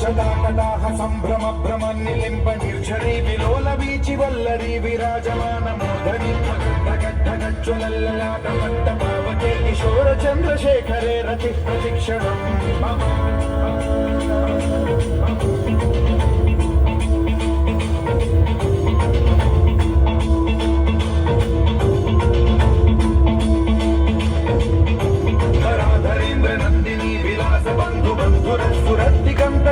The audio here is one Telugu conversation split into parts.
జటాకటాహ సంభ్రమ భ్రమ నిలింప నిర్ఝరీ విలోల వీచి వల్లరీ విరాజమాన మూర్ధని జ్వలల్లలాట పట్ట పావకే కిశోర చంద్రశేఖరే రతి ప్రతిక్షణం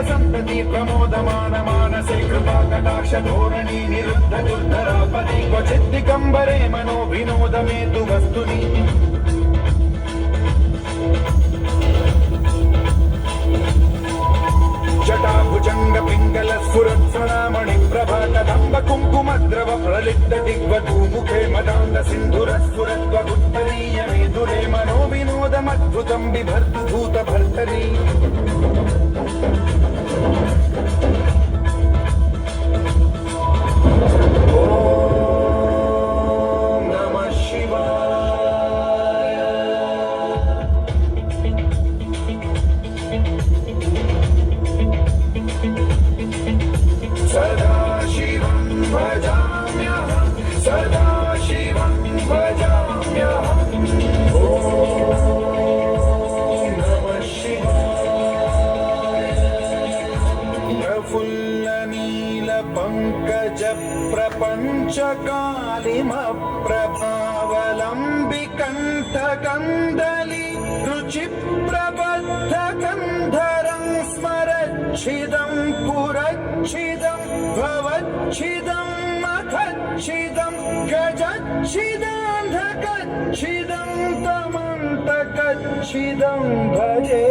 సంతతి ప్రమోదమాన మానసే కృపా కటాక్ష ధోరణి నిరుద్ధ దుర్ధరాపది క్వచిద్దికంబరే మనో వినోదమేతు వస్తుని జటాభుజంగ పింగళ స్ఫురత్స్వరామణి ప్రభా కదంబ కుంకుమద్రవ ప్రలిప్త దిగ్వధూ ముఖే మదాంగ సింధుర స్ఫురత్వగుత్తరీయ మేధురే మనో వినోదమద్భుతం బిభర్తు భూత భర్తరీ పంకజ ప్రపంచకాలిమ ప్రభావలంబి కంఠ కందలి రుచి ప్రబద్ధ కంధరం స్మరచ్చిదం పురచ్చిదం భవచ్చిదం మఖచ్చిదం గజచ్చిదాంధకచ్చిదం తమంతకచ్చిదం భజే